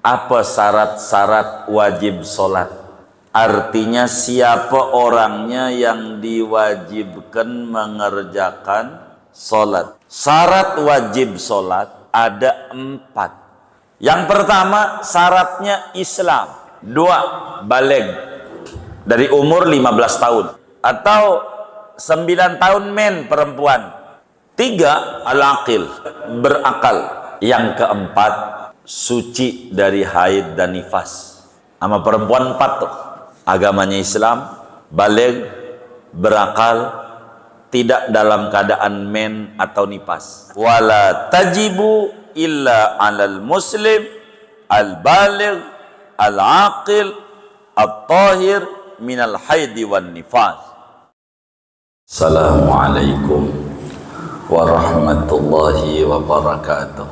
Apa syarat-syarat wajib sholat? Artinya siapa orangnya yang diwajibkan mengerjakan sholat. Syarat wajib sholat ada 4. Yang pertama syaratnya Islam. 2, baligh dari umur 15 tahun atau 9 tahun men perempuan. 3, al-aqil, berakal. Yang keempat, suci dari haid dan nifas. Sama perempuan 4 tuh. Agamanya Islam, baligh, berakal, tidak dalam keadaan men atau nifas. Wala tajibu illa 'alal muslim al-baligh al-aqil at-tahir minal haidi wan nifas. Assalamualaikum warahmatullahi wabarakatuh.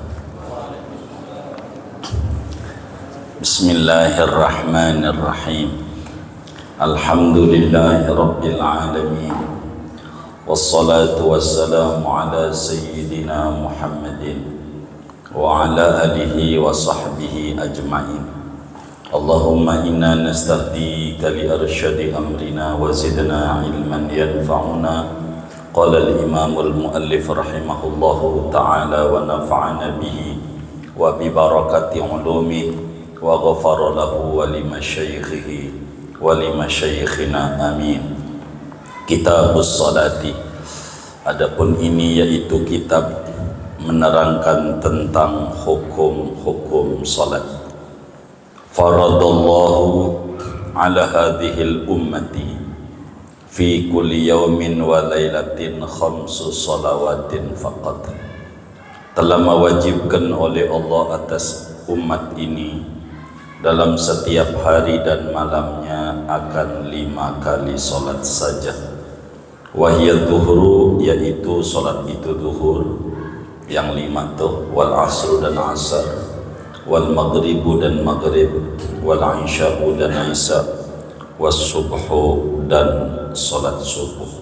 Bismillahirrahmanirrahim. Alhamdulillahi rabbil alamin. Wassalatu wassalamu ala sayyidina Muhammadin wa ala alihi wa sahbihi ajma'in. Allahumma inna nastahdika li arsyadi amrina wa zidna ilman yanfa'una. Qala al-imam al-muallif rahimahullahu ta'ala wa nafa'ana bihi wa bi barakati ulumi wa ghafara lahu wa li masyaikhihi wa li masyaikhina amin. Kitabus salati. Adapun ini yaitu kitab menerangkan tentang hukum-hukum salat. Faradallahu ala hadhil ummati fi kulli yawmin wa laylatin 5 salawatin faqat. Telah mewajibkan oleh Allah atas umat ini dalam setiap hari dan malamnya akan 5 kali salat saja. Wahiyat zuhru, yaitu salat itu zuhur yang 5 tuh, wal asru dan asar, wal maghribu dan maghrib, wal isya'u dan isya', was subhu dan salat subuh.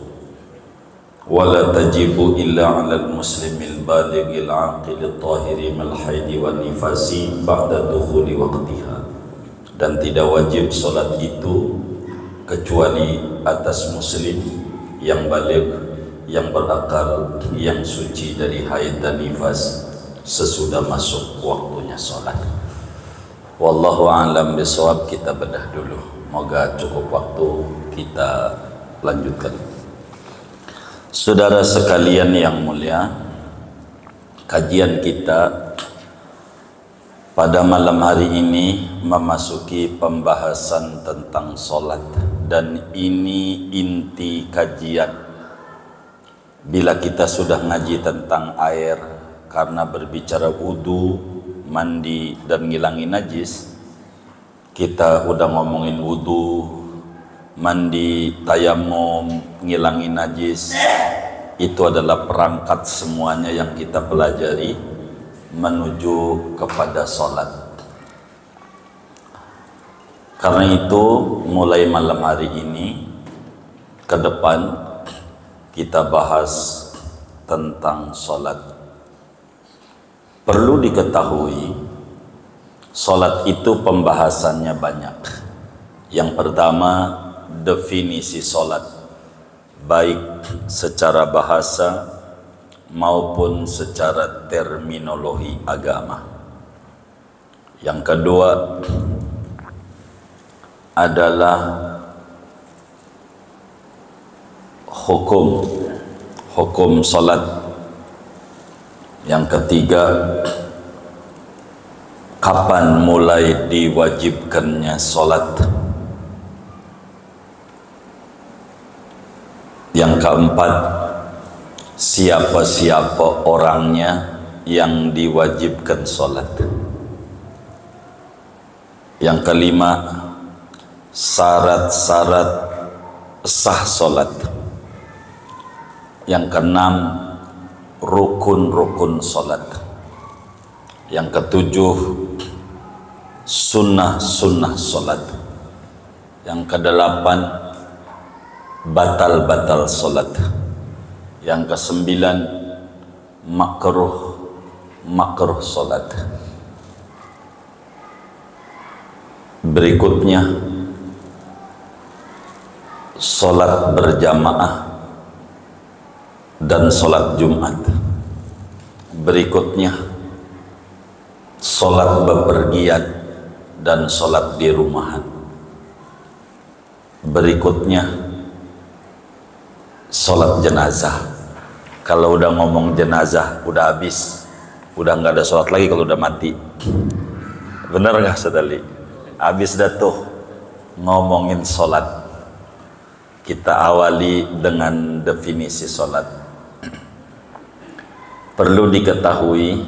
Wala tajibu illa 'alal muslimil balighil aqilil tahiri mal haidi wan nifasi ba'da dukhuli waqtiha. Dan tidak wajib salat itu kecuali atas muslim yang baligh, yang berakal, yang suci dari haid dan nifas sesudah masuk waktunya sholat. Wallahu a'lam bishawab. Kita bedah dulu, moga cukup waktu kita lanjutkan. Saudara sekalian yang mulia, kajian kita pada malam hari ini memasuki pembahasan tentang sholat, dan ini inti kajian. Bila kita sudah ngaji tentang air, karena berbicara wudu, mandi dan ngilangin najis, kita udah ngomongin wudu, mandi, tayamum, ngilangin najis. Itu adalah perangkat semuanya yang kita pelajari menuju kepada sholat. Karena itu mulai malam hari ini ke depan kita bahas tentang sholat. Perlu diketahui, sholat itu pembahasannya banyak. Yang pertama, definisi sholat, baik secara bahasa maupun secara terminologi agama. Yang kedua adalah hukum salat. Yang ketiga, kapan mulai diwajibkannya salat. Yang keempat, siapa-siapa orangnya yang diwajibkan salat. Yang kelima, syarat-syarat sah salat. Yang keenam, rukun-rukun salat. Yang ketujuh, sunnah-sunnah salat. Yang kedelapan, batal-batal salat. Yang kesembilan, makruh salat. Berikutnya sholat berjamaah dan sholat Jumat. Berikutnya sholat bepergian dan sholat di rumahan. Berikutnya sholat jenazah. Kalau udah ngomong jenazah udah habis, udah nggak ada sholat lagi kalau udah mati. Bener nggak Sadali? Habis dah tuh ngomongin sholat. Kita awali dengan definisi sholat. Perlu diketahui,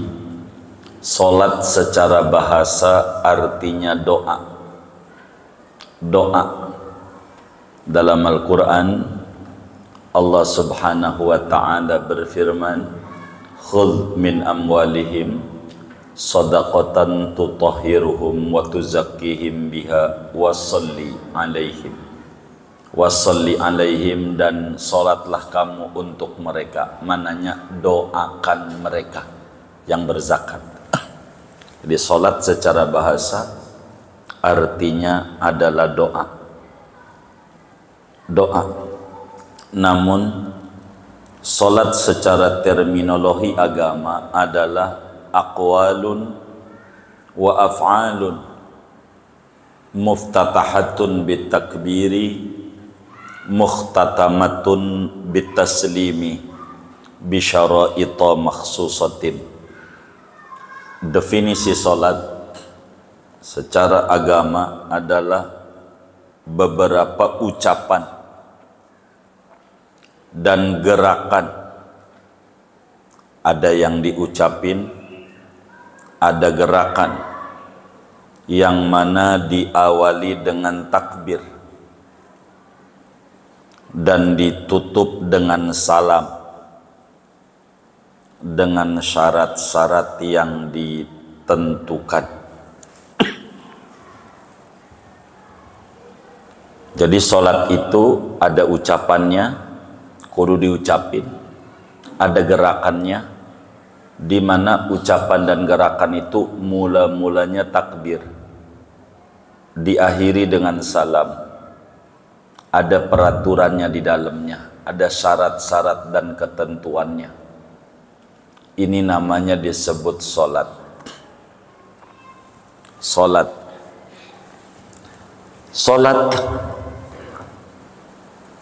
sholat secara bahasa artinya doa. Doa. Dalam Al-Quran Allah subhanahu wa ta'ala berfirman, khudh min amwalihim sadaqatan tutahhiruhum wa tuzakkihim biha wasalli alaihim, dan salatlah kamu untuk mereka, mananya doakan mereka yang berzakat. Jadi salat secara bahasa artinya adalah doa. Namun salat secara terminologi agama adalah aqwalun wa af'alun muftatahatun bitakbiri mukhtatamatun bitaslimi bisyara'ita makhsusatin. Definisi salat secara agama adalah beberapa ucapan dan gerakan. Ada yang diucapin, ada gerakan yang mana diawali dengan takbir dan ditutup dengan salam dengan syarat-syarat yang ditentukan. Jadi sholat itu ada ucapannya, kudu diucapin, ada gerakannya, di mana ucapan dan gerakan itu mula-mulanya takbir, diakhiri dengan salam, ada peraturannya di dalamnya, ada syarat-syarat dan ketentuannya. Ini namanya disebut sholat. Sholat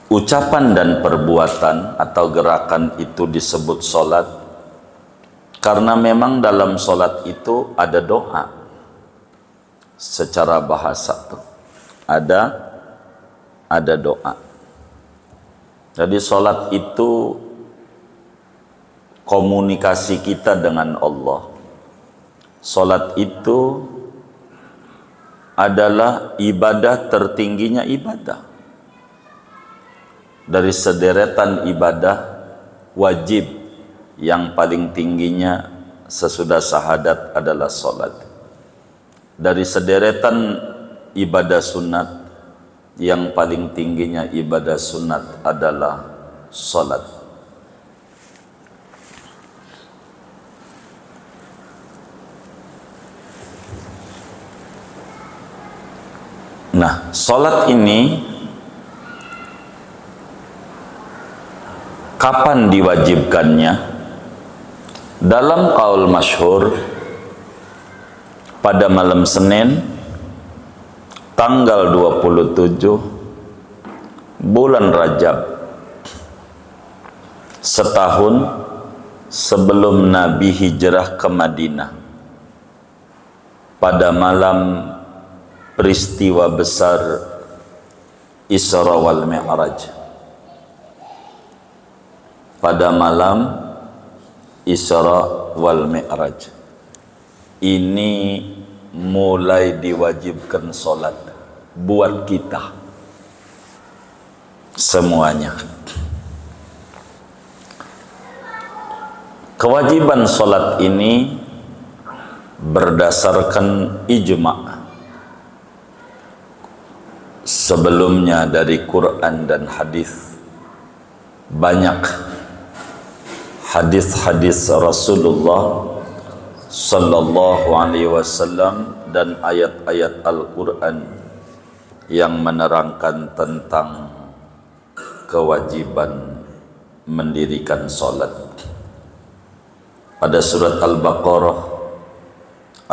ucapan dan perbuatan atau gerakan itu disebut sholat karena memang dalam sholat itu ada doa. Secara bahasa tuh ada doa. Jadi sholat itu komunikasi kita dengan Allah. Sholat itu adalah ibadah tertingginya ibadah. Dari sederetan ibadah wajib yang paling tingginya sesudah syahadat adalah sholat. Dari sederetan ibadah sunat yang paling tingginya ibadah sunat adalah sholat. Nah, sholat ini kapan diwajibkannya? Dalam qaul masyhur, pada malam Senin tanggal 27 bulan Rajab, setahun sebelum Nabi hijrah ke Madinah, pada malam peristiwa besar Isra wal Mi'raj. Pada malam Isra wal Mi'raj ini mulai diwajibkan sholat buat kita semuanya. Kewajiban sholat ini berdasarkan ijma'. Sebelumnya dari Quran dan hadis, banyak hadis-hadis Rasulullah sallallahu alaihi wasallam dan ayat-ayat Al-Quran yang menerangkan tentang kewajiban mendirikan solat. Pada surat Al-Baqarah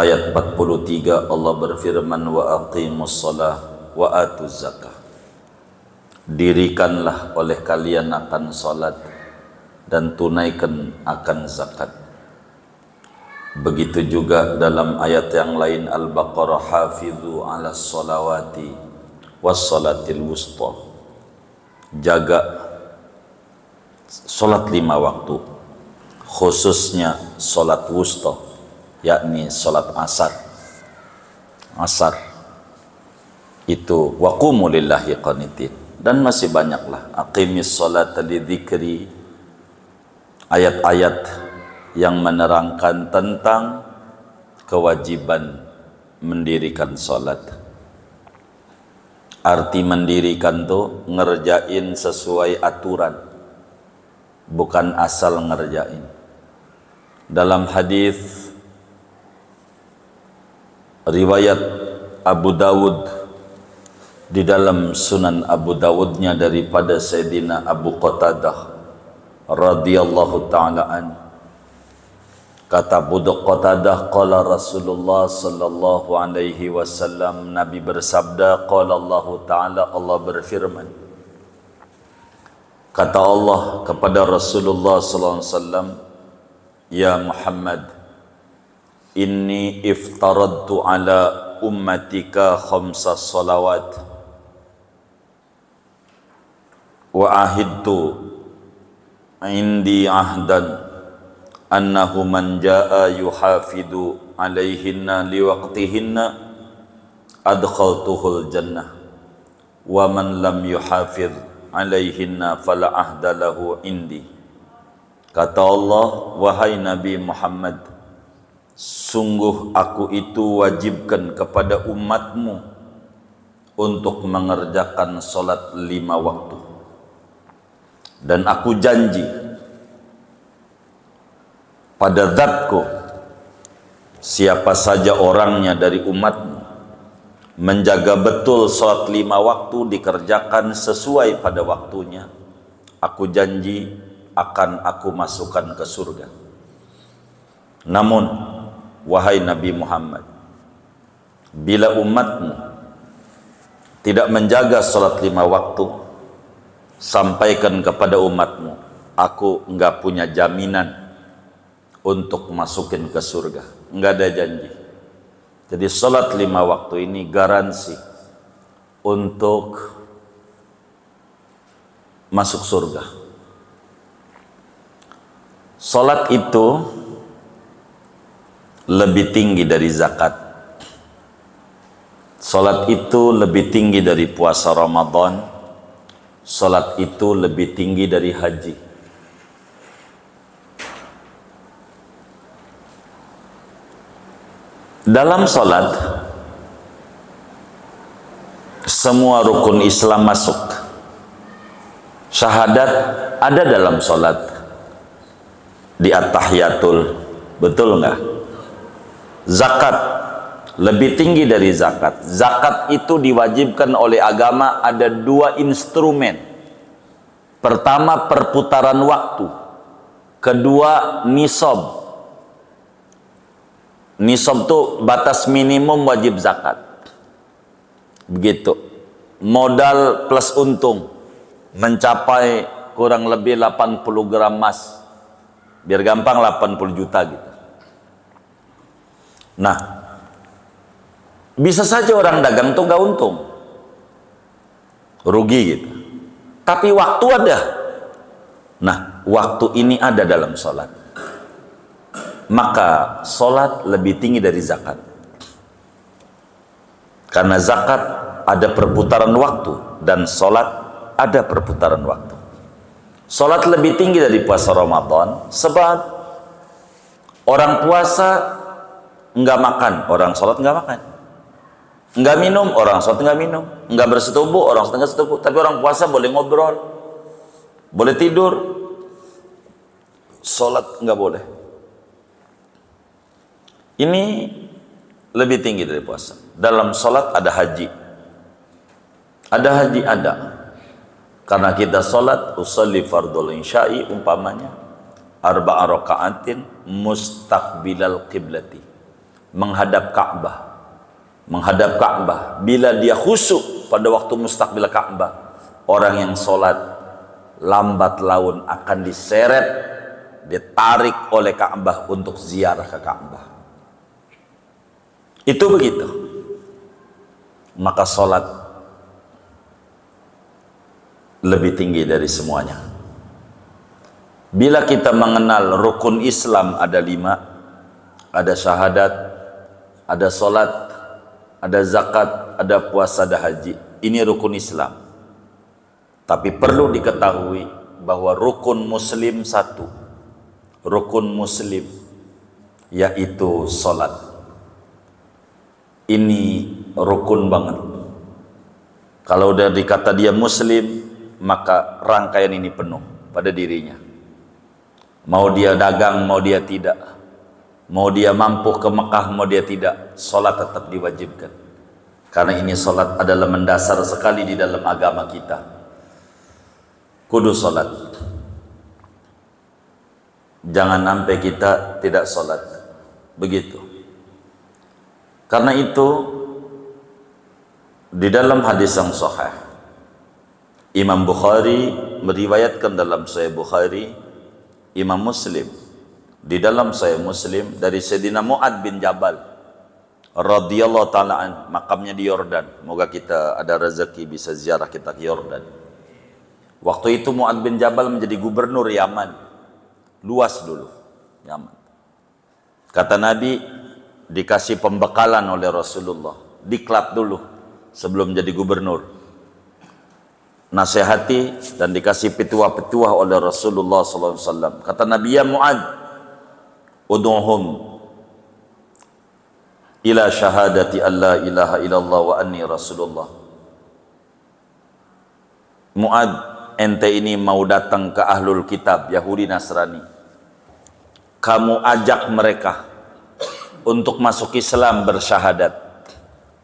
ayat 43 Allah berfirman, wa aqimus shalah wa atuz zakah. Dirikanlah oleh kalian akan salat dan tunaikan akan zakat. Begitu juga dalam ayat yang lain Al-Baqarah, hafizu ala sholawati was salatil wusta. Jaga salat 5 waktu, khususnya salat wusta, yakni salat asar itu waqumu lillahi qanitin. Dan masih banyaklah aqimis sholata lidzikri, ayat-ayat yang menerangkan tentang kewajiban mendirikan salat. Arti mendirikan tuh ngerjain sesuai aturan, bukan asal ngerjain. Dalam hadis riwayat Abu Dawud, di dalam Sunan Abu Dawudnya daripada Sayyidina Abu Qatadah radhiyallahu ta'ala an, kata Abu Qatadah, qala Rasulullah sallallahu alaihi wasallam, Nabi bersabda, qala Allah ta'ala, Allah berfirman, kata Allah kepada Rasulullah sallallahu alaihi wasallam, ya Muhammad, inni iftaradtu ala ummatika khamsa salawat wa ahidtu indi ahdan annahu man jaa yuhafidu alaihinna liwaqtihinna adkhaltuhul jannah wa man lam yuhafid alaihinna fala ahda lahu indi. Kata Allah, wahai Nabi Muhammad, sungguh aku itu wajibkan kepada umatmu untuk mengerjakan solat 5 waktu. Dan aku janji pada zatku, siapa saja orangnya dari umatmu menjaga betul solat 5 waktu dikerjakan sesuai pada waktunya, aku janji akan aku masukkan ke surga. Namun wahai Nabi Muhammad, bila umatmu tidak menjaga solat 5 waktu, sampaikan kepada umatmu, aku enggak punya jaminan untuk masukin ke surga, enggak ada janji. Jadi solat 5 waktu ini garansi untuk masuk surga. Solat itu lebih tinggi dari zakat. Salat itu lebih tinggi dari puasa Ramadan. Salat itu lebih tinggi dari haji. Dalam salat semua rukun Islam masuk. Syahadat ada dalam salat di at-tahiyatul, betul enggak? Zakat lebih tinggi dari zakat. Zakat itu diwajibkan oleh agama, ada 2 instrumen. Pertama, perputaran waktu. Kedua, nisab. Nisab itu batas minimum wajib zakat. Begitu. Modal plus untung mencapai kurang lebih 80 gram emas. Biar gampang 80 juta gitu. Nah, bisa saja orang dagang tuh gak untung, rugi gitu. Tapi waktu ada. Nah, waktu ini ada dalam sholat. Maka sholat lebih tinggi dari zakat. Karena zakat ada perputaran waktu dan sholat ada perputaran waktu. Sholat lebih tinggi dari puasa Ramadan sebab orang puasa enggak makan, orang sholat enggak makan. Enggak minum, orang sholat enggak minum. Enggak bersetubuh, orang sholat enggak setubuh. Tapi orang puasa boleh ngobrol, boleh tidur. Sholat enggak boleh. Ini lebih tinggi dari puasa. Dalam sholat ada haji. Ada haji, ada. Karena kita sholat, usolli fardul insya'i umpamanya, arba'a raka'atin mustaqbilal qiblati. Menghadap Ka'bah. Menghadap Ka'bah. Bila dia khusyuk pada waktu mustaqbil Ka'bah, orang yang sholat lambat laun akan diseret, ditarik oleh Ka'bah untuk ziarah ke Ka'bah. Itu begitu. Maka sholat lebih tinggi dari semuanya. Bila kita mengenal rukun Islam ada 5, ada syahadat, ada sholat, ada zakat, ada puasa, ada haji. Ini rukun Islam. Tapi perlu diketahui bahwa rukun Muslim 1, rukun Muslim, yaitu sholat. Ini rukun banget. Kalau udah dikata dia Muslim, maka rangkaian ini penuh pada dirinya. Mau dia dagang, mau dia tidak, mau dia mampu ke Mekah, mau dia tidak, sholat tetap diwajibkan. Karena ini sholat adalah mendasar sekali di dalam agama kita. Kudu sholat. Jangan sampai kita tidak sholat. Begitu. Karena itu di dalam hadis yang sahih, Imam Bukhari meriwayatkan dalam Sahih Bukhari, Imam Muslim di dalam Sahih Muslim dari Sayyidina Mu'ad bin Jabal radhiyallahu ta'ala an, makamnya di Yordan. Moga kita ada rezeki bisa ziarah kita ke Yordan. Waktu itu Mu'ad bin Jabal menjadi gubernur Yaman. Luas dulu Yaman. Kata Nabi, dikasih pembekalan oleh Rasulullah, diklat dulu sebelum jadi gubernur, nasihati dan dikasih petuah-petuah oleh Rasulullah SAW. Kata Nabi, ya Mu'ad, ud'uhum ila syahadati an la ilaha illallah wa anni Rasulullah. Mu'ad, ente ini mau datang ke ahlul kitab Yahudi Nasrani, kamu ajak mereka untuk masuk Islam, bersyahadat.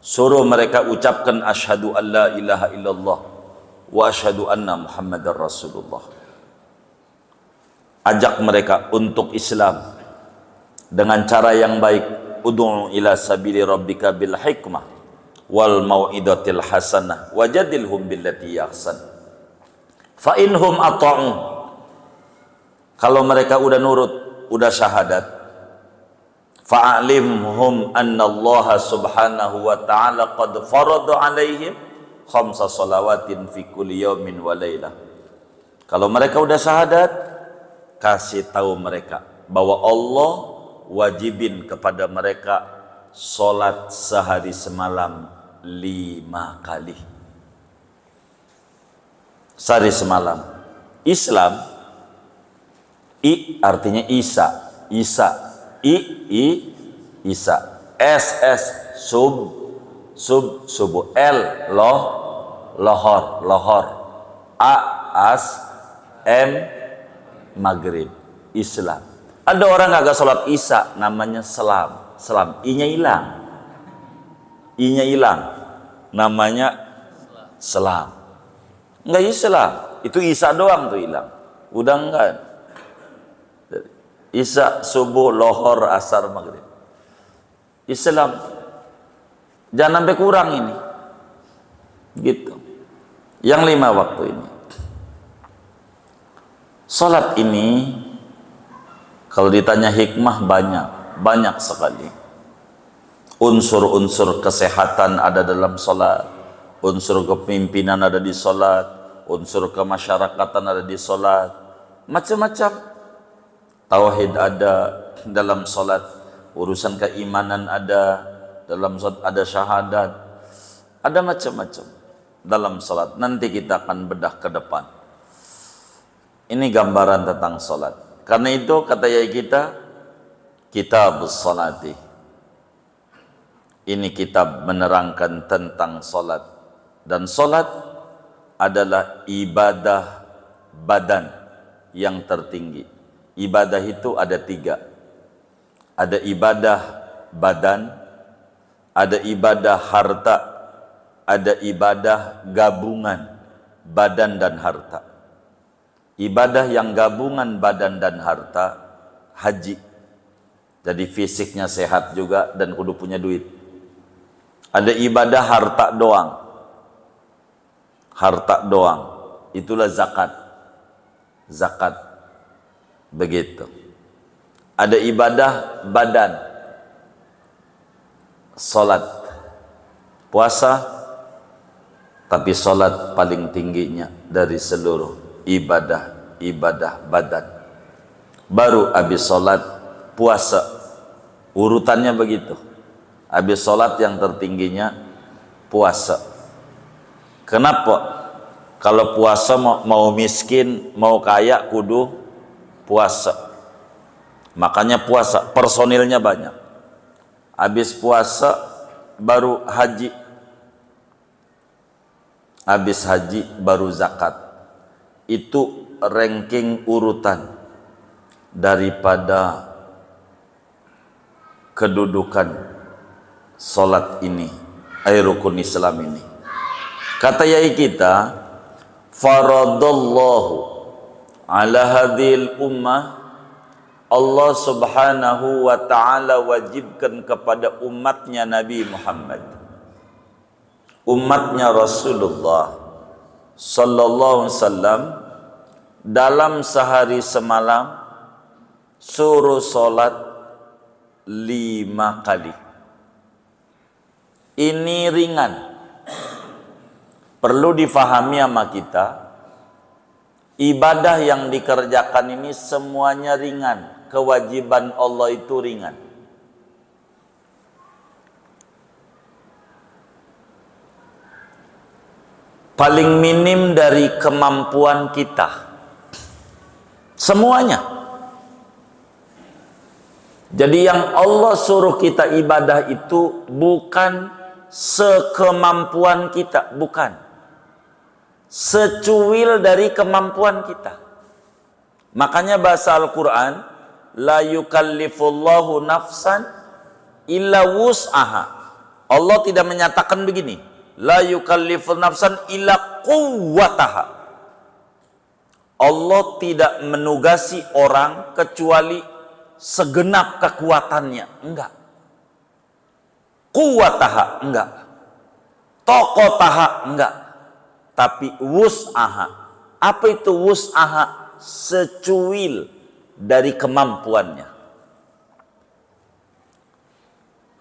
Suruh mereka ucapkan asyhadu an la ilaha illallah wa asyhadu anna Muhammadar Rasulullah. Ajak mereka untuk Islam dengan cara yang baik. Ud'u ila sabili rabbika bil hikmah wal mau'idatil hasanah wajadilhum billati ahsan. Fa inhum ata'u. Kalau mereka udah nurut, udah syahadat, fa'alimhum anna Allah subhanahu wa ta'ala qad farada alaihim khamsa salawatin fi kulli yawmin wa laylah. Kalau mereka udah syahadat, kasih tahu mereka bahwa Allah wajibin kepada mereka salat sehari semalam 5 kali. Sehari semalam. Islam, I artinya Isa, Isa, Isa, SS subuh, L lohor, A M maghrib, Islam. Ada orang agak sholat Isya namanya selam, I-nya hilang, namanya selam. Enggak Islam, itu Isya doang tuh hilang, udah enggak. Isya, subuh, lohor, asar, maghrib. Islam jangan sampai kurang ini. Gitu. Yang 5 waktu ini. Salat ini kalau ditanya hikmah banyak sekali. Unsur-unsur kesehatan ada dalam salat, unsur kepemimpinan ada di salat, unsur kemasyarakatan ada di salat, macam-macam. Tauhid ada dalam salat, urusan keimanan ada dalam salat, ada syahadat, ada macam-macam dalam salat. Nanti kita akan bedah ke depan. Ini gambaran tentang salat. Karena itu kata yai kita, Kitabus Salati. Ini kitab menerangkan tentang salat. Dan salat adalah ibadah badan yang tertinggi. Ibadah itu ada 3. Ada ibadah badan, ada ibadah harta, ada ibadah gabungan badan dan harta. Ibadah yang gabungan badan dan harta, haji. Jadi fisiknya sehat juga dan kudu punya duit. Ada ibadah harta doang. Harta doang. Itulah zakat. Zakat. Begitu. Ada ibadah badan. Salat. Puasa. Tapi salat paling tingginya dari seluruh ibadah badan. Baru habis salat puasa, urutannya begitu. Habis salat yang tertingginya puasa. Kenapa? Kalau puasa mau miskin mau kaya kudu puasa. Makanya puasa personilnya banyak. Habis puasa baru haji. Habis haji baru zakat. Itu ranking urutan daripada kedudukan solat ini, rukun Islam ini. Kata yai kita, faradallahu ala hadhil ummah, Allah subhanahu wa ta'ala wajibkan kepada umatnya Nabi Muhammad, umatnya Rasulullah sallallahu alaihi wasallam, dalam sehari semalam suruh solat 5 kali. Ini ringan. Perlu difahami sama kita, ibadah yang dikerjakan ini semuanya ringan. Kewajiban Allah itu ringan. Paling minim dari kemampuan kita. Semuanya. Jadi yang Allah suruh kita ibadah itu bukan sekemampuan kita, bukan. Secuil dari kemampuan kita. Makanya bahasa Al-Quran, la yukallifullahu nafsan illa wus'aha. Allah tidak menyatakan begini, la yukallifu nafsan illa quwwataha. Allah tidak menugasi orang kecuali segenap kekuatannya. Enggak. Quwwataha, enggak. Tokotaha, enggak. Tapi wus'aha. Apa itu wus'aha? Secuil dari kemampuannya.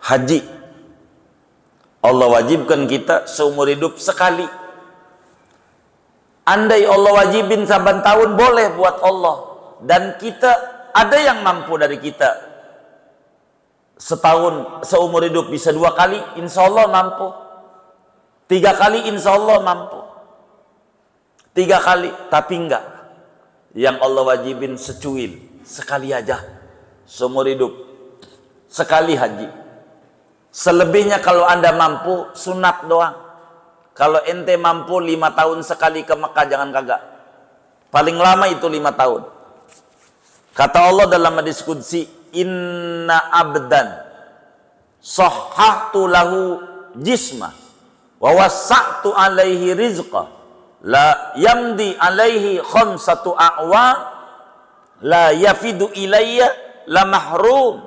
Haji, Allah wajibkan kita seumur hidup sekali. Andai Allah wajibin saban tahun boleh buat Allah. Dan kita, ada yang mampu dari kita setahun, seumur hidup bisa 2 kali, insya Allah mampu. 3 kali insya Allah mampu. 3 kali, tapi enggak. Yang Allah wajibin secuil, sekali aja seumur hidup, sekali haji. Selebihnya kalau Anda mampu, sunat doang. Kalau ente mampu 5 tahun sekali ke Mekah, jangan kagak. Paling lama itu 5 tahun. Kata Allah dalam hadis qudsi, inna abdan sahhahtu lahu jismah wa wasa'tu alaihi rizqah la yamdi alaihi khamsatu a'wam la yafidu ilayya la mahrum.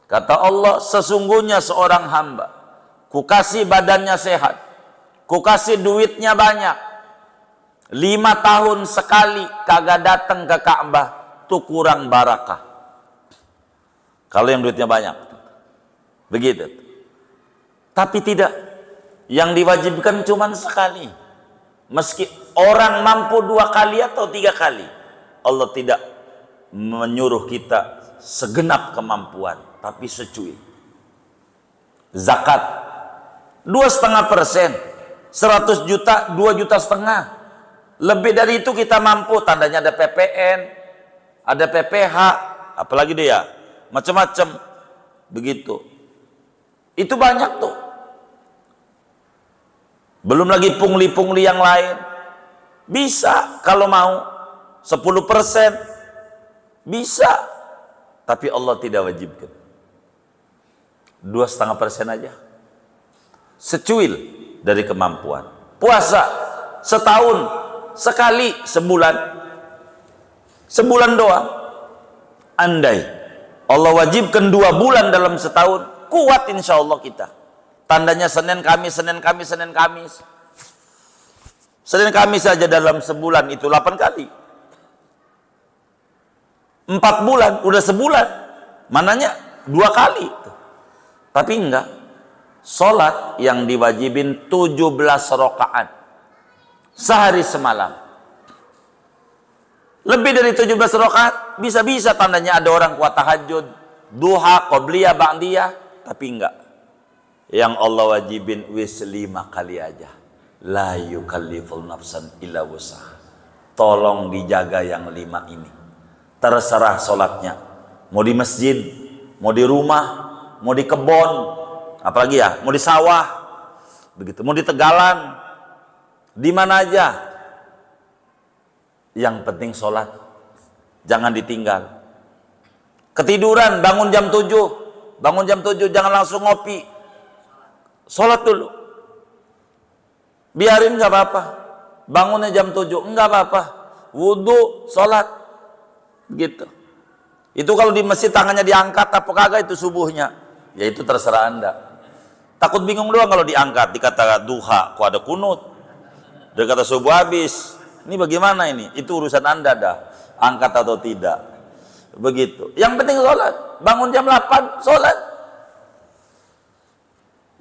Kata Allah, sesungguhnya seorang hamba, ku kasih badannya sehat, ku kasih duitnya banyak, 5 tahun sekali kagak datang ke Ka'bah, tuh kurang barakah. Kalau yang duitnya banyak, begitu. Tapi tidak, yang diwajibkan cuma sekali. Meski orang mampu 2 kali atau 3 kali, Allah tidak menyuruh kita segenap kemampuan, tapi secuil. Zakat 2,5%, 100 juta, 2,5 juta. Lebih dari itu kita mampu, tandanya ada PPN, ada PPH, apalagi dia, macam-macam, begitu. Itu banyak tuh. Belum lagi pungli-pungli yang lain. Bisa kalau mau 10%, bisa. Tapi Allah tidak wajibkan. 2,5% aja. Secuil dari kemampuan. Puasa setahun sekali, sebulan doang. Andai Allah wajibkan 2 bulan dalam setahun, kuat insya Allah kita. Tandanya Senin Kamis, Senin Kamis, Senin Kamis. Senin Kamis saja dalam sebulan itu 8 kali. 4 bulan, udah sebulan. Mananya 2 kali. Tapi enggak. Sholat yang diwajibin 17 rakaat. Sehari semalam. Lebih dari 17 rakaat, bisa-bisa tandanya ada orang kuat tahajud, duha, qobliyah, ba'diyah. Tapi enggak. Yang Allah wajibin wis 5 kali aja. La yukalliful nafsan illa wus'aha. Tolong dijaga yang 5 ini. Terserah sholatnya. Mau di masjid, mau di rumah, mau di kebon, apalagi ya, mau di sawah, begitu, mau di tegalan, di mana aja. Yang penting sholat, jangan ditinggal. Ketiduran, bangun jam 7, jangan langsung ngopi. Sholat dulu. Biarin nggak apa-apa. Bangunnya jam 7, nggak apa-apa. Wudhu, sholat. Gitu. Itu kalau di masjid tangannya diangkat apa kagak itu subuhnya. Ya itu terserah Anda. Takut bingung doang kalau diangkat, dikata duha, kok ada kunut. Dia kata subuh habis. Ini bagaimana ini? Itu urusan Anda dah. Angkat atau tidak. Begitu. Yang penting sholat. Bangun jam 8, sholat.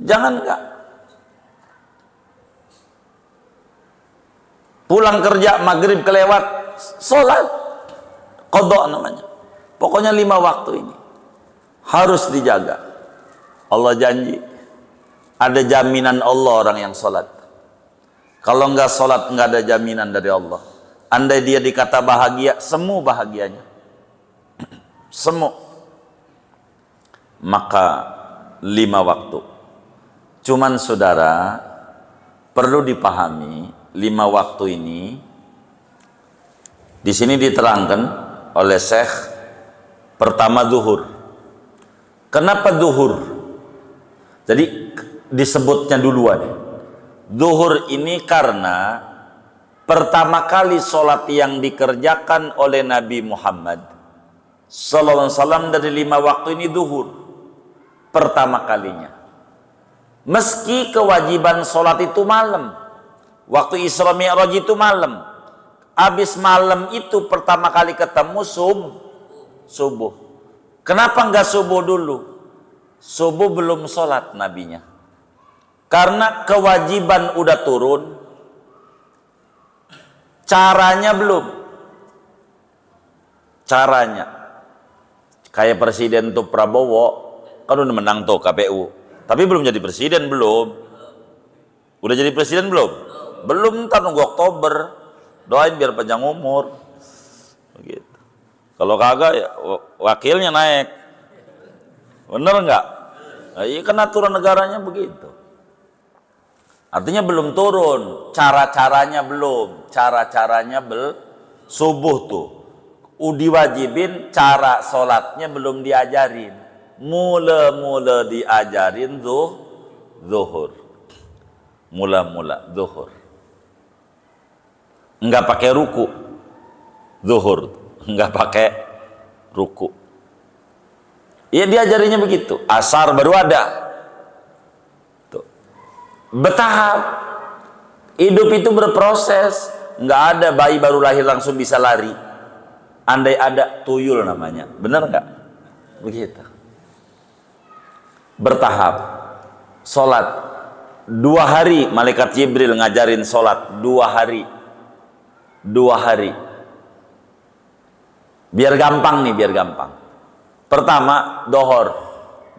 Jangan enggak. Pulang kerja, maghrib kelewat, sholat. Qadha namanya. Pokoknya 5 waktu ini harus dijaga. Allah janji, ada jaminan Allah orang yang sholat. Kalau enggak sholat, enggak ada jaminan dari Allah. Andai dia dikata bahagia, semu bahagianya. Semu. Maka 5 waktu. Cuman saudara, perlu dipahami 5 waktu ini. Di sini diterangkan oleh Syekh, pertama zuhur. Kenapa zuhur? Jadi disebutnya duluan. Zuhur ini karena pertama kali sholat yang dikerjakan oleh Nabi Muhammad sallallahu alaihi wasallam dari 5 waktu ini zuhur. Pertama kalinya. Meski kewajiban sholat itu malam. Waktu Isra Mi'raj itu malam. Habis malam itu pertama kali ketemu subuh. Kenapa enggak subuh dulu? Subuh belum sholat nabinya. Karena kewajiban udah turun, caranya belum. Caranya. Kayak presiden tuh Prabowo, kan udah menang tuh KPU. Tapi belum jadi presiden belum. Udah jadi presiden belum? Belum, ntar nunggu Oktober. Doain biar panjang umur. Begitu. Kalau kagak ya wakilnya naik. Bener nggak? Nah, iya kan aturan negaranya begitu. Artinya belum turun, cara-caranya belum. Cara-caranya subuh tuh. Diwajibin, cara sholatnya belum diajarin. Mula-mula diajarin zuhur. Mula-mula zuhur. Enggak pakai ruku. Zuhur. Enggak pakai ruku. Ya diajarinya begitu. Asar baru ada. Tuh. Bertahap. Hidup itu berproses. Enggak ada bayi baru lahir langsung bisa lari. Andai ada, tuyul namanya. Benar enggak? Begitu. Bertahap. Sholat. 2 hari malaikat Jibril ngajarin sholat. 2 hari. 2 hari. Biar gampang nih, biar gampang. Pertama, dohor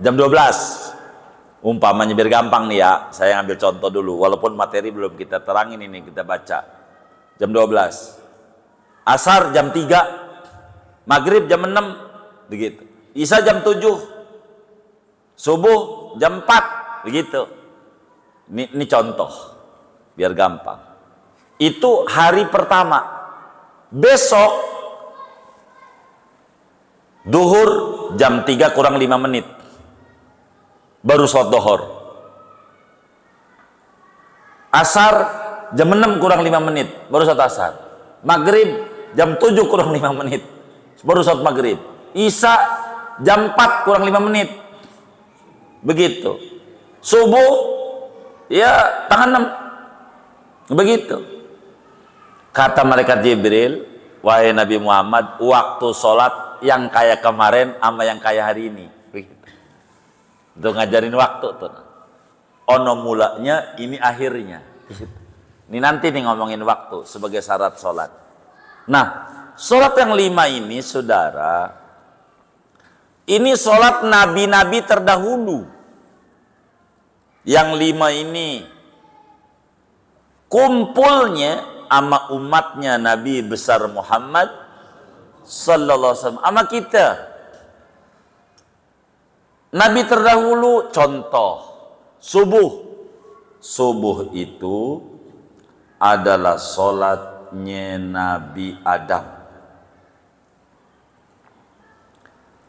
jam 12. Umpamanya biar gampang nih ya. Saya ambil contoh dulu, walaupun materi belum kita terangin ini, kita baca. Jam 12. Asar jam 3. Maghrib jam 6. Begitu. Isya jam 7. Subuh jam 4. Begitu. Ini contoh. Biar gampang. Itu hari pertama. Besok duhur jam 3 kurang 5 menit. baru sholat dohor. Asar jam 6 kurang 5 menit baru sholat asar. Maghrib jam 7 kurang 5 menit baru sholat maghrib. Isya jam 4 kurang 5 menit begitu. Subuh ya tanggal 6 begitu. Kata malaikat Jibril, wahai Nabi Muhammad, waktu sholat yang kayak kemarin sama yang kayak hari ini begitu. Itu ngajarin waktu tuh. Ono mulanya, ini akhirnya. Ini nanti nih ngomongin waktu sebagai syarat sholat. Nah, sholat yang 5 ini, saudara, ini sholat nabi-nabi terdahulu. Yang 5 ini kumpulnya sama umatnya Nabi besar Muhammad sallallahu alaihi wasallam, sama kita. Nabi terdahulu, contoh subuh itu adalah sholatnya Nabi Adam.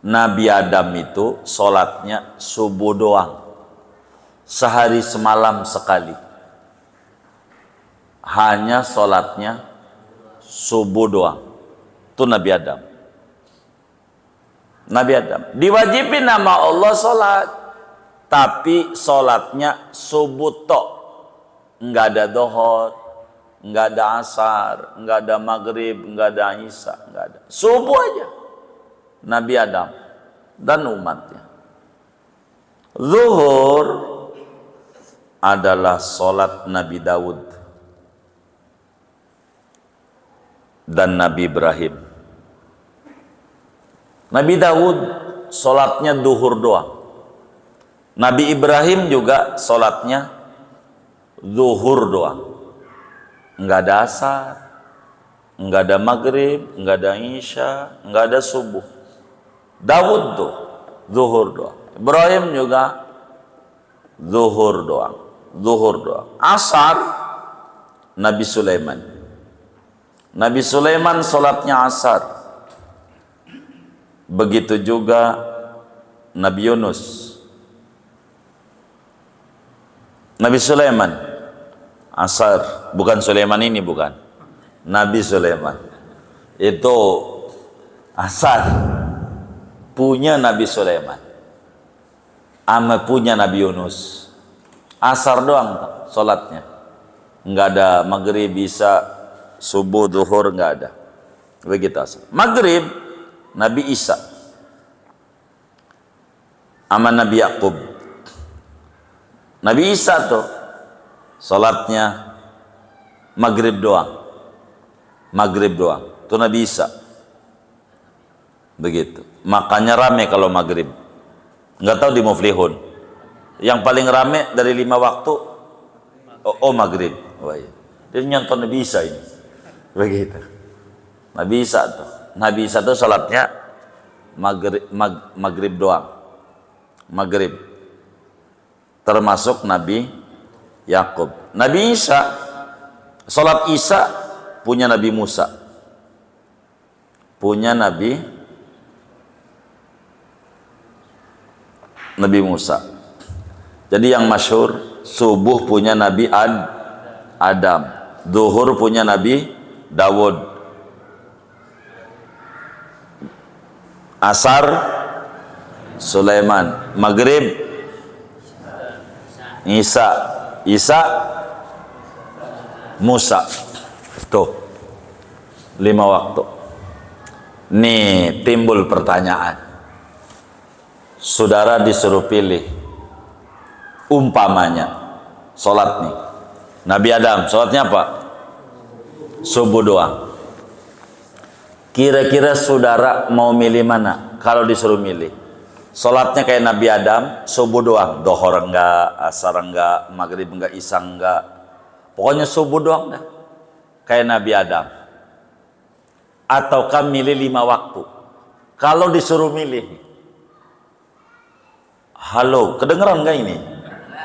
Nabi Adam itu sholatnya subuh doang, sehari semalam sekali, hanya sholatnya subuh doang. Itu Nabi Adam. Nabi Adam diwajibin nama Allah sholat, tapi sholatnya subuh tok, nggak ada dohor, nggak ada asar, nggak ada maghrib, nggak ada isya, nggak ada, subuh aja. Nabi Adam dan umatnya. Zuhur adalah sholat Nabi Daud dan Nabi Ibrahim. Nabi Daud sholatnya duhur doang. Nabi Ibrahim juga sholatnya zuhur doang. Nggak ada asar, nggak ada maghrib, nggak ada isya, nggak ada subuh. Daud tuh zuhur doang. Ibrahim juga zuhur doang. Zuhur doang. Asar Nabi Sulaiman. Nabi Sulaiman sholatnya asar. Begitu juga Nabi Yunus. Nabi Sulaiman asar, bukan Sulaiman ini, bukan. Nabi Sulaiman itu asar punya Nabi Sulaiman, ama punya Nabi Yunus. Asar doang sholatnya, nggak ada maghrib, isya, subuh, zuhur, nggak ada. Begitu asar. Maghrib Nabi Isa ama Nabi Yakub. Nabi Isa tuh sholatnya maghrib doang, maghrib doang. Itu Nabi Isa. Begitu. Makanya rame kalau maghrib. Nggak tahu di Muflihun. Yang paling rame dari 5 waktu, maghrib. Oh, iya. Dia nyonton Nabi Isa ini. Begitu. Nabi Isa tuh. Nabi Isa tuh sholatnya maghrib doang. Maghrib. Termasuk Nabi Yakub. Nabi Isa, sholat Isa punya Nabi Musa. Punya Nabi Musa. Jadi yang masyhur, subuh punya Nabi Adam, zuhur punya Nabi Dawud, asar Sulaiman, maghrib Isa Musa. Tuh 5 waktu. Nih timbul pertanyaan, saudara disuruh pilih, umpamanya sholat nih, Nabi Adam sholatnya apa? Subuh doang. Kira-kira saudara mau milih mana kalau disuruh milih? Sholatnya kayak Nabi Adam, subuh doang, dohor enggak, asar enggak, maghrib enggak, isya enggak, pokoknya subuh doang dah, kayak Nabi Adam. Ataukah milih 5 waktu? Kalau disuruh milih, halo, kedengeran enggak ini?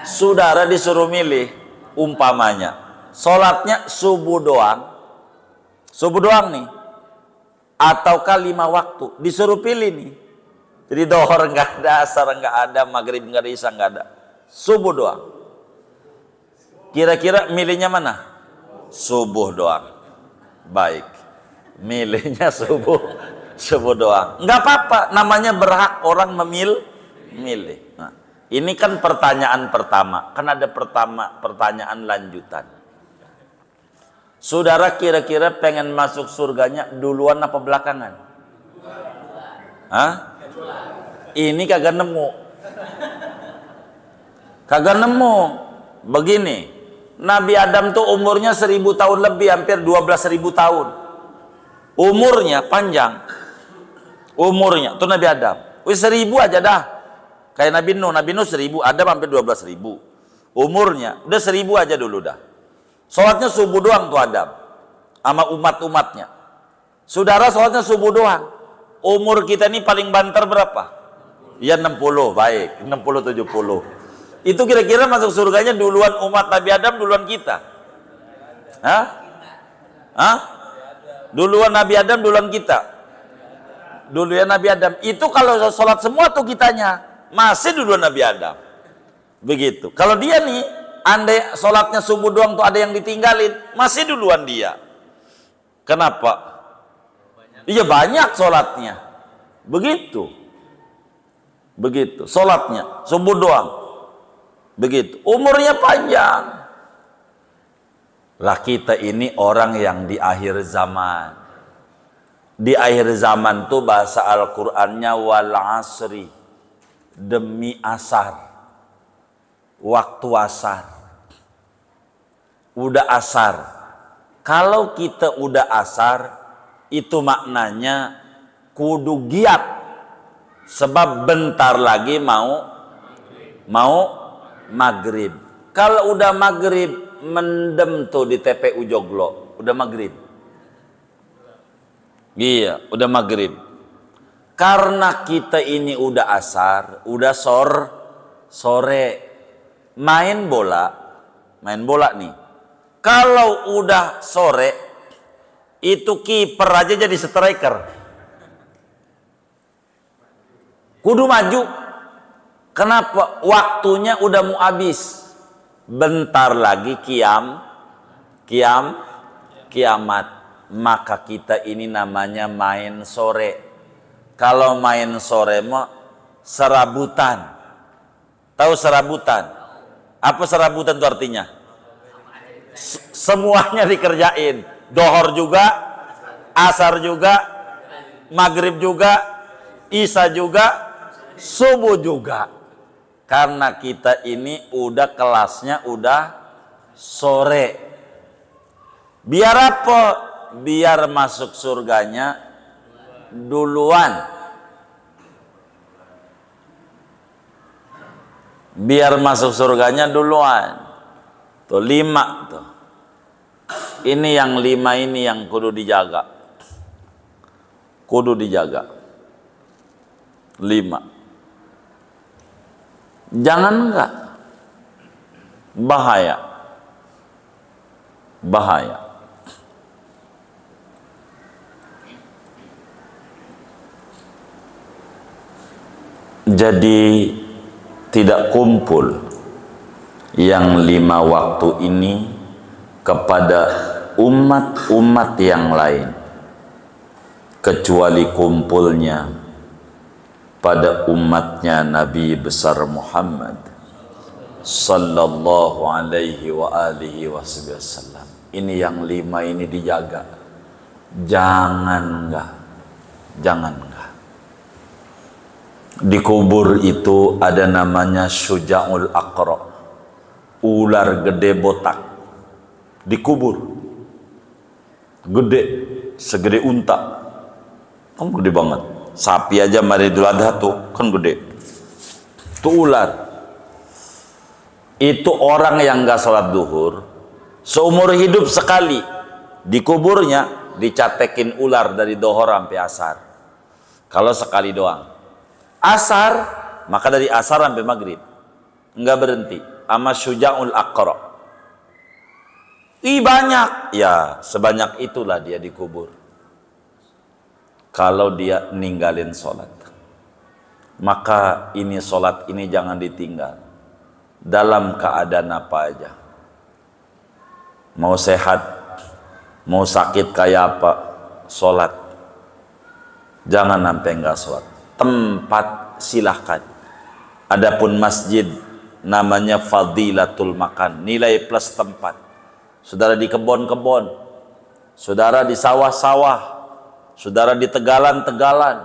Saudara disuruh milih, umpamanya sholatnya subuh doang nih, ataukah 5 waktu, disuruh pilih nih, Jadi dohor nggak ada, asar nggak ada, maghrib nggak ada, isya nggak ada, subuh doang. Kira-kira milihnya mana? Subuh doang. Baik, milihnya subuh doang. Nggak apa-apa, namanya berhak orang milih. Nah, ini kan pertanyaan pertama, kan ada pertanyaan lanjutan. Saudara kira-kira pengen masuk surganya duluan apa belakangan? Hah? Ini kagak nemu. Begini, Nabi Adam tuh umurnya 1000 tahun lebih, hampir 12.000 tahun. Umurnya panjang. Umurnya tuh Nabi Adam. Wih 1000 aja dah. Kayak Nabi Nuh 1000, Adam hampir 12.000. Umurnya udah 1000 aja dulu dah. Sholatnya subuh doang tuh Adam sama umat-umatnya. Saudara sholatnya subuh doang. Umur kita ini paling banter berapa? Ya 60, baik, 60-70. Itu kira-kira masuk surganya duluan umat Nabi Adam, duluan kita? Hah? Duluan Nabi Adam, duluan kita? Duluan Nabi Adam. Itu kalau sholat semua tuh kitanya, masih duluan Nabi Adam. Begitu. Kalau dia nih, andai sholatnya subuh doang tuh ada yang ditinggalin, masih duluan dia. Kenapa? Iya banyak sholatnya. Begitu. Sholatnya subuh doang. Begitu. Umurnya panjang. Lah kita ini orang yang di akhir zaman. Di akhir zaman tuh bahasa Al-Qur'annya wal asri. Demi asar. Waktu asar. Udah asar. Kalau kita udah asar, itu maknanya kudu giat, sebab bentar lagi mau maghrib. Kalau udah maghrib, mendem tuh di TPU Joglo, udah maghrib. Iya, udah maghrib. Karena kita ini udah asar, udah sore, main bola nih. Kalau udah sore, itu kiper aja jadi striker. Kudu maju. Kenapa? Waktunya udah mau habis. Bentar lagi kiamat. Maka kita ini namanya main sore. Kalau main sore mah serabutan. Tahu serabutan? Apa serabutan itu artinya? Semuanya dikerjain. Dohor juga, asar juga, maghrib juga, isya juga, subuh juga. Karena kita ini udah kelasnya udah sore. Biar apa? Biar masuk surganya duluan. Biar masuk surganya duluan. Tuh 5 tuh. Ini yang 5 ini yang kudu dijaga. 5. Jangan enggak. Bahaya. Jadi tidak kumpul yang 5 waktu ini kepada umat-umat yang lain, kecuali kumpulnya pada umatnya Nabi besar Muhammad sallallahu alaihi wa alihi wasallam. Ini yang 5 ini dijaga. Jangan enggak. Di kubur itu ada namanya Syuja'ul Aqra, ular gede botak. Dikubur gede, segede unta, kan gede banget. Sapi aja mari Idul Adha tuh kan gede. Tuh ular. Itu orang yang nggak sholat duhur seumur hidup sekali, dikuburnya dicatekin ular dari dohor sampai asar. Kalau sekali doang asar, maka dari asar sampai maghrib nggak berhenti sama Syuja'ul Aqra. Banyak, ya sebanyak itulah dia dikubur kalau dia ninggalin sholat. Maka ini sholat ini jangan ditinggal dalam keadaan apa aja. Mau sehat, mau sakit kayak apa, sholat. Jangan sampai enggak sholat. Tempat silahkan. Adapun masjid namanya fadilatul makan, nilai plus tempat. Saudara di kebon-kebon, saudara di sawah-sawah, saudara di tegalan-tegalan,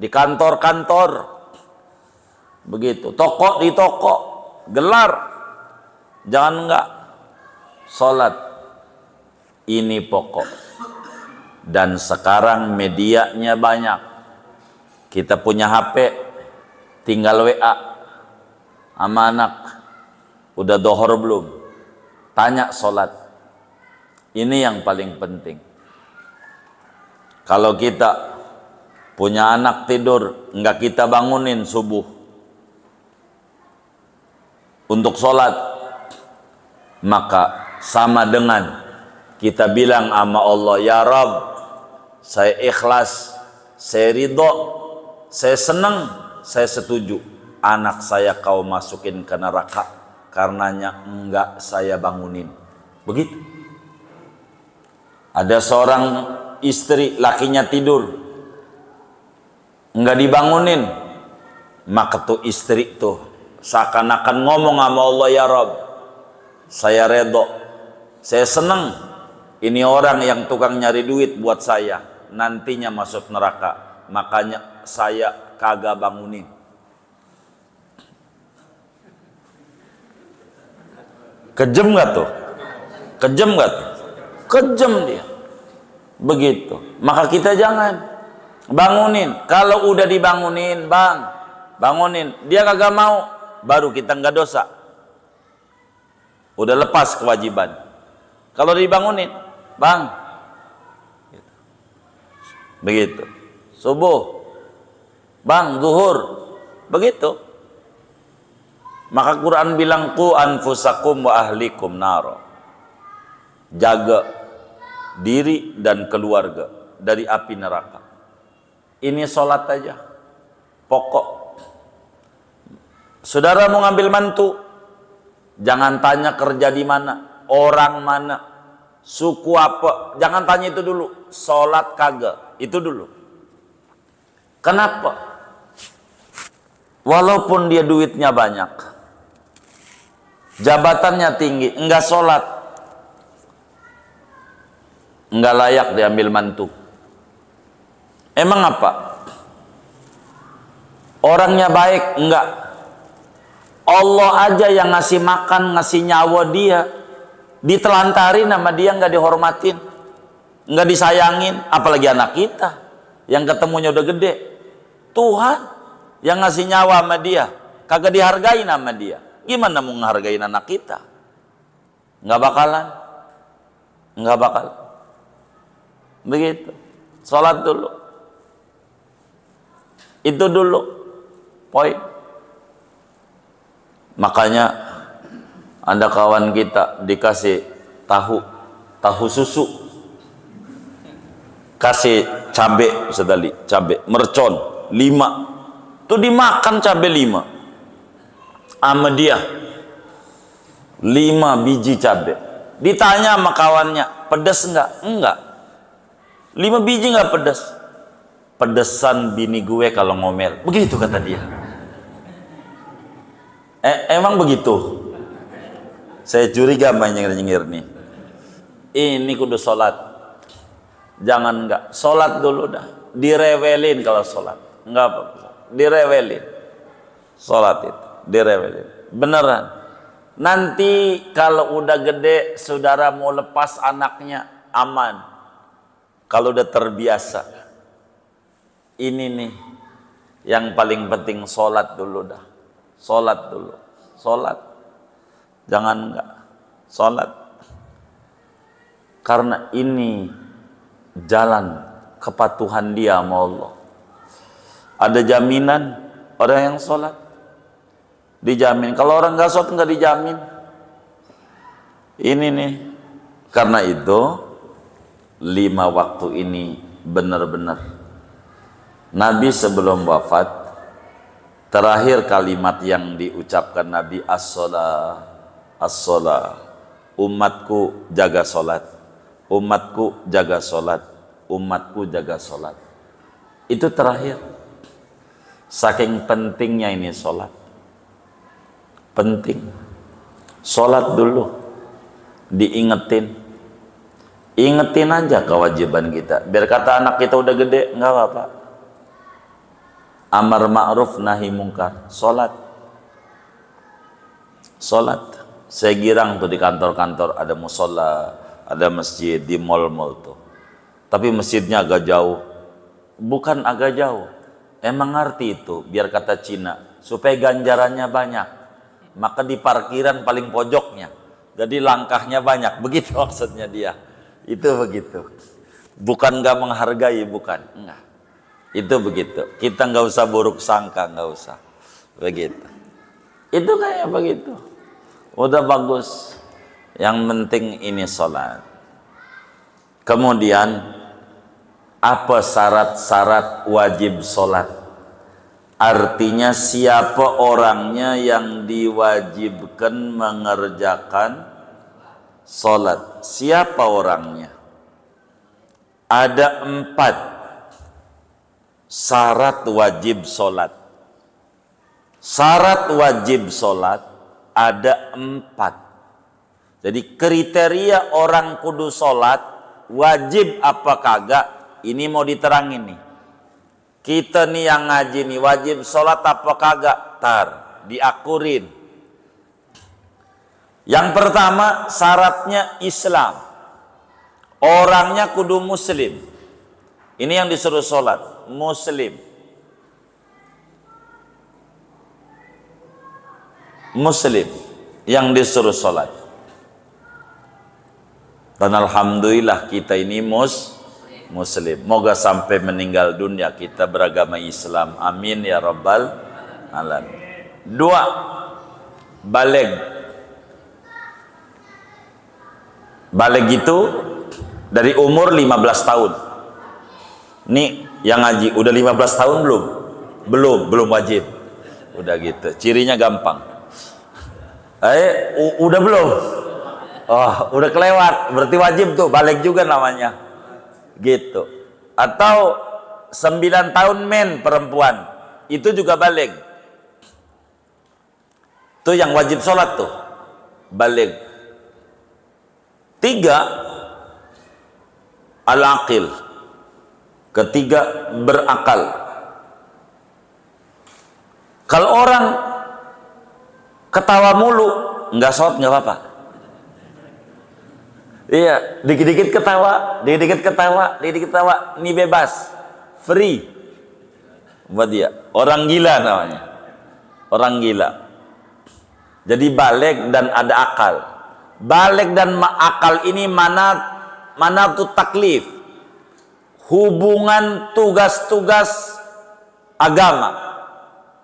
di kantor-kantor, begitu, toko di toko, gelar, jangan enggak, sholat, ini pokok. Dan sekarang medianya banyak, kita punya HP, tinggal WA, sama anak, udah dohor belum, tanya sholat, ini yang paling penting. Kalau kita punya anak tidur, enggak kita bangunin subuh untuk sholat, maka sama dengan kita bilang sama Allah, ya Rabb, saya ikhlas, saya ridho, saya senang, saya setuju anak saya kau masukin ke neraka karenanya enggak saya bangunin. Begitu. Ada seorang istri, lakinya tidur, enggak dibangunin, maka tuh istri tuh seakan-akan ngomong sama Allah, ya Rabb, saya redho, saya senang, ini orang yang tukang nyari duit buat saya nantinya masuk neraka, makanya saya kagak bangunin. Kejem gak tuh? Kejem gak tuh? Kejem dia. Begitu. Maka kita jangan bangunin. Kalau udah dibangunin, bang, bangunin, dia kagak mau, baru kita nggak dosa, udah lepas kewajiban. Kalau dibangunin, bang, begitu, subuh, bang, zuhur, begitu. Maka Quran bilang, qu anfusakum wa ahlikum naro, jaga diri dan keluarga dari api neraka. Ini sholat aja, pokok. Saudara mau ngambil mantu, jangan tanya kerja di mana, orang mana, suku apa, jangan tanya itu dulu. Sholat kagak, itu dulu. Kenapa? Walaupun dia duitnya banyak, jabatannya tinggi, enggak sholat, enggak layak diambil mantu. Emang apa? Orangnya baik? Enggak. Allah aja yang ngasih makan, ngasih nyawa dia, ditelantarin sama dia, enggak dihormatin, enggak disayangin, apalagi anak kita yang ketemunya udah gede. Tuhan yang ngasih nyawa sama dia, kagak dihargain sama dia. Gimana mau ngehargain anak kita? Enggak bakalan. Enggak bakal. Begitu. Sholat dulu. Itu dulu poin. Makanya ada kawan kita dikasih tahu susu, kasih cabe sedali, cabe mercon 5, tuh dimakan cabe 5 sama dia, 5 biji cabe. Ditanya sama kawannya, pedes enggak? Enggak. 5 biji enggak pedes. Pedesan bini gue kalau ngomel, begitu kata dia. Emang begitu? Saya curiga sama nyengir-nyengir nih. Ini kudu sholat, jangan enggak. Sholat dulu dah, direwelin kalau sholat, enggak apa-apa, direwelin. Sholat itu direwelin, beneran. Nanti kalau udah gede, saudara mau lepas anaknya aman. Kalau udah terbiasa. Ini nih yang paling penting, sholat dulu dah. Sholat dulu, sholat, jangan enggak, sholat. Karena ini jalan kepatuhan dia sama Allah. Ada jaminan orang yang sholat, dijamin. Kalau orang nggak sholat nggak dijamin. Ini nih, karena itu 5 waktu ini benar-benar Nabi sebelum wafat Terakhir kalimat yang diucapkan Nabi, as-shalah, as-shalah. Umatku jaga solat, umatku jaga solat, umatku jaga solat. Itu terakhir. Saking pentingnya ini solat. Penting. Solat dulu. Diingetin. Ingetin aja kewajiban kita. Biar kata anak kita udah gede, nggak apa-apa. Amar ma'ruf nahi mungkar, solat. Solat. Saya girang tuh di kantor-kantor ada musola, ada masjid, di mall-mall tuh. Tapi masjidnya agak jauh. Bukan agak jauh, emang ngerti itu, biar kata Cina, supaya ganjarannya banyak. Maka di parkiran paling pojoknya, jadi langkahnya banyak. Begitu maksudnya dia. Itu begitu. Bukan gak menghargai, bukan. Enggak. Itu begitu. Kita nggak usah buruk sangka, nggak usah. Begitu. Itu kayak begitu. Udah bagus. Yang penting ini sholat. Kemudian apa syarat-syarat wajib sholat? Artinya siapa orangnya yang diwajibkan mengerjakan sholat? Siapa orangnya? Ada 4 syarat wajib sholat. Syarat wajib sholat ada 4. Jadi kriteria orang kudu sholat wajib apa kagak, ini mau diterangin nih. Kita nih yang ngaji nih, wajib sholat apa kagak, tar diakurin. Yang pertama syaratnya Islam, orangnya kudu muslim. Ini yang disuruh sholat, muslim. Muslim yang disuruh sholat. Dan alhamdulillah kita ini muslim. Moga sampai meninggal dunia kita beragama Islam. Amin ya rabbal alamin. 2, baligh. Baligh itu dari umur 15 tahun. Nih yang ngaji udah 15 tahun belum? Belum wajib. Udah gitu. Cirinya gampang. Udah belum? Oh, udah kelewat. Berarti wajib tuh, balik juga namanya. Gitu. Atau 9 tahun men perempuan. Itu juga balik. Tuh yang wajib sholat tuh. Balik. 3, al-aqil. Ketiga, berakal. Kalau orang ketawa mulu, nggak sholat nggak apa-apa. Iya, dikit-dikit ketawa, ini bebas, free buat dia. Orang gila namanya, orang gila. Jadi balik dan ada akal. Balik dan akal ini mana tuh taklif, hubungan tugas-tugas agama,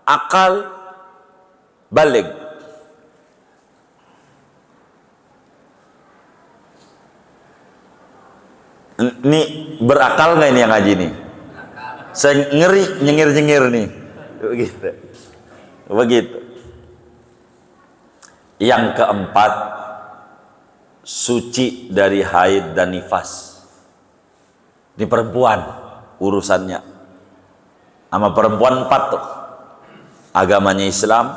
akal, balik. Ini berakal nggak ini yang ngaji nih? Saya ngeri nyengir-nyengir nih, begitu. Yang keempat, suci dari haid dan nifas. Ini perempuan urusannya, sama perempuan 4 tuh. Agamanya Islam,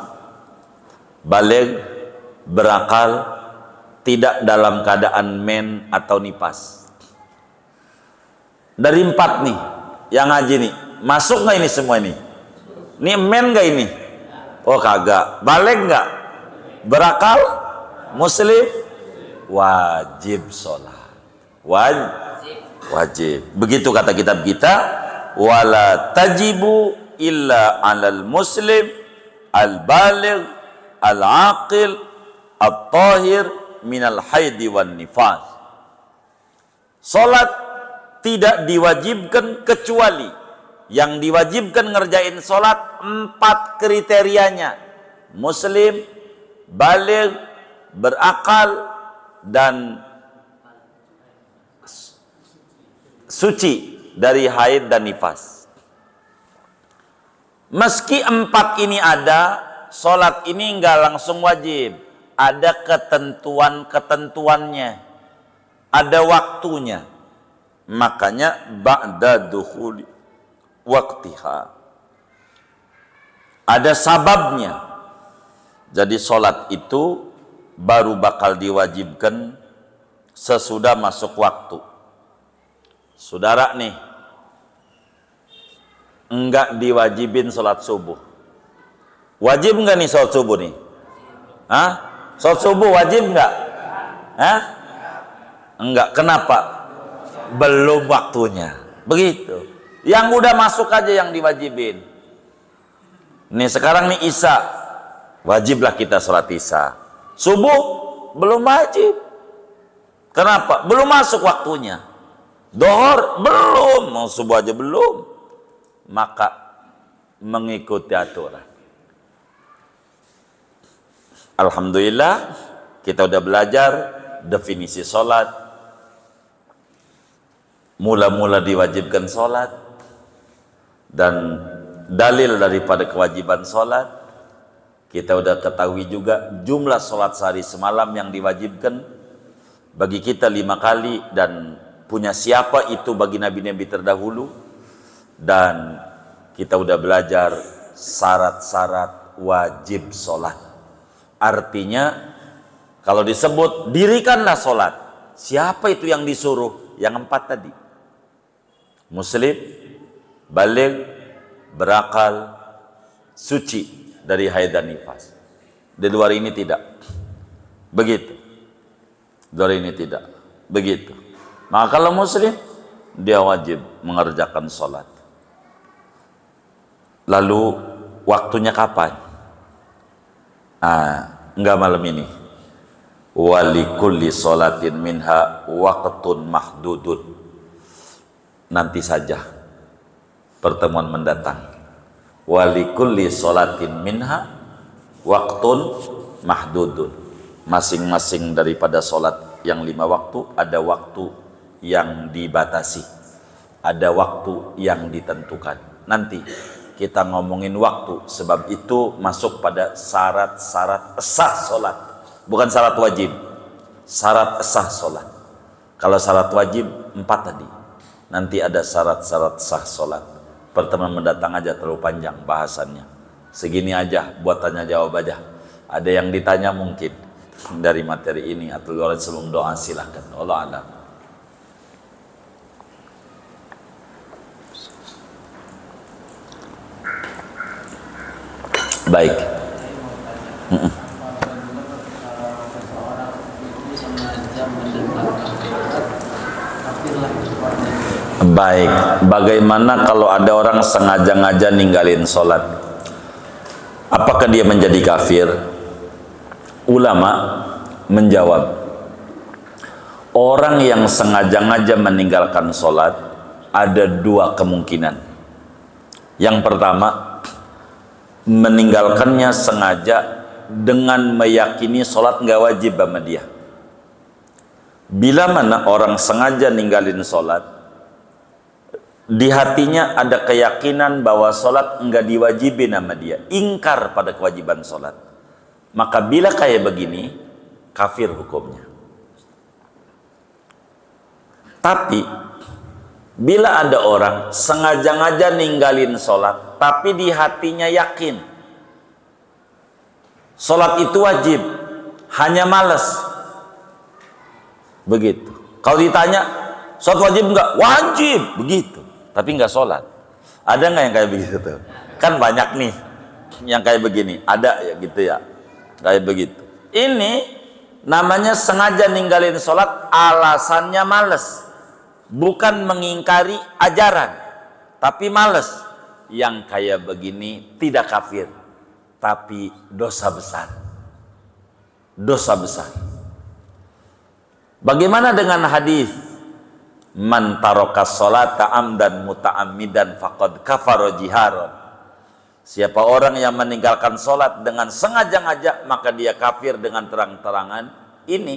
baligh, berakal, tidak dalam keadaan men atau nifas. Dari 4 nih yang ngaji nih, masuk nggak ini semua ini? Ini men nggak ini? Oh kagak. Baligh nggak? Berakal, muslim, wajib sholat. Wajib. Begitu kata kitab kita, wala tajibu illa 'alal muslim al-baligh al-aqil at-tahir minal haidi wan nifas. Salat tidak diwajibkan kecuali yang diwajibkan ngerjain salat 4 kriterianya: muslim, baligh, berakal, dan suci dari haid dan nifas. Meski 4 ini ada, sholat ini enggak langsung wajib. Ada ketentuan-ketentuannya. Ada waktunya. Makanya ba'da dukhuli waqtiha. Ada sababnya. Jadi sholat itu baru bakal diwajibkan sesudah masuk waktu. Saudara nih, enggak diwajibin sholat subuh. Wajib enggak nih sholat subuh nih? Hah? Sholat subuh wajib enggak? Hah? Enggak. Kenapa? Belum waktunya. Begitu. Yang udah masuk aja yang diwajibin. Nih sekarang nih Isya. Wajiblah kita sholat Isya. Subuh belum wajib. Kenapa? Belum masuk waktunya. Dohor belum. Mau subuh aja belum. Maka mengikuti aturan. Alhamdulillah kita udah belajar definisi sholat. Mula-mula diwajibkan sholat. Dan dalil daripada kewajiban sholat. Kita udah ketahui juga jumlah sholat sehari semalam yang diwajibkan bagi kita 5 kali, dan punya siapa itu bagi nabi-nabi terdahulu. Dan kita udah belajar syarat-syarat wajib sholat. Artinya kalau disebut dirikanlah sholat, siapa itu yang disuruh? Yang 4 tadi. Muslim, baligh, berakal, suci dari haid dan nifas. Di luar ini tidak. Begitu. Di luar ini tidak. Begitu. Maka kalau muslim, dia wajib mengerjakan sholat. Lalu waktunya kapan? Enggak malam ini. Walikulli sholatin minha waqtun mahdudun. Nanti saja pertemuan mendatang. Walikulli sholatin minha waqtun mahdudun. Masing-masing daripada sholat yang 5 waktu ada waktu yang dibatasi, ada waktu yang ditentukan. Nanti kita ngomongin waktu, sebab itu masuk pada syarat-syarat sah sholat, bukan syarat wajib. Syarat sah sholat. Kalau syarat wajib 4 tadi, nanti ada syarat-syarat sah sholat. Pertemuan mendatang aja terlalu panjang bahasannya. Segini aja buat tanya jawab aja. Ada yang ditanya mungkin dari materi ini atau luar sebelum doa silahkan. Allah a'lam. Baik. Baik, bagaimana kalau ada orang sengaja-ngaja ninggalin sholat? Apakah dia menjadi kafir? Ulama menjawab, orang yang sengaja-ngaja meninggalkan sholat ada 2 kemungkinan. Yang pertama, meninggalkannya sengaja dengan meyakini sholat nggak wajib sama dia. Bila mana orang sengaja ninggalin sholat, di hatinya ada keyakinan bahwa sholat nggak diwajibin sama dia, ingkar pada kewajiban sholat, maka bila kayak begini kafir hukumnya. Tapi bila ada orang sengaja-ngaja ninggalin sholat tapi di hatinya yakin sholat itu wajib, hanya males, begitu. Kalau ditanya sholat wajib enggak? Wajib, begitu. Tapi nggak sholat. Ada nggak yang kayak begitu tuh? Kan banyak nih yang kayak begini. Ada ya gitu ya, kayak begitu. Ini namanya sengaja ninggalin sholat, alasannya males, bukan mengingkari ajaran, tapi males. Yang kayak begini tidak kafir, tapi dosa besar. Dosa besar. Bagaimana dengan hadis? Man tarokas sholata amdan muta'ammidan faqad kafara jiharon. Siapa orang yang meninggalkan sholat dengan sengaja-ngaja, maka dia kafir dengan terang-terangan. Ini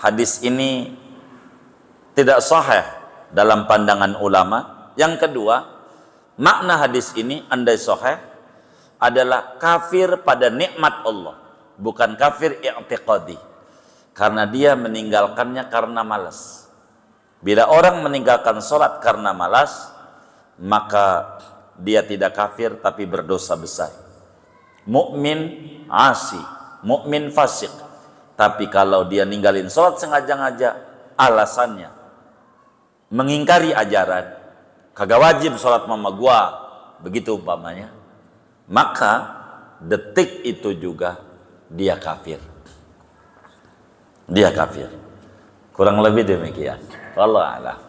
hadis ini tidak sahih dalam pandangan ulama. Yang kedua, Makna hadis ini andai sahih adalah kafir pada nikmat Allah, bukan kafir i'tiqadi, karena dia meninggalkannya karena malas. Bila orang meninggalkan sholat karena malas, maka dia tidak kafir tapi berdosa besar. Mukmin asi, mukmin fasik. Tapi kalau dia ninggalin sholat sengaja-ngaja, alasannya mengingkari ajaran, kagak wajib sholat mama gua, begitu umpamanya, maka detik itu juga dia kafir. Dia kafir. Kurang lebih demikian. Wallahu a'lam.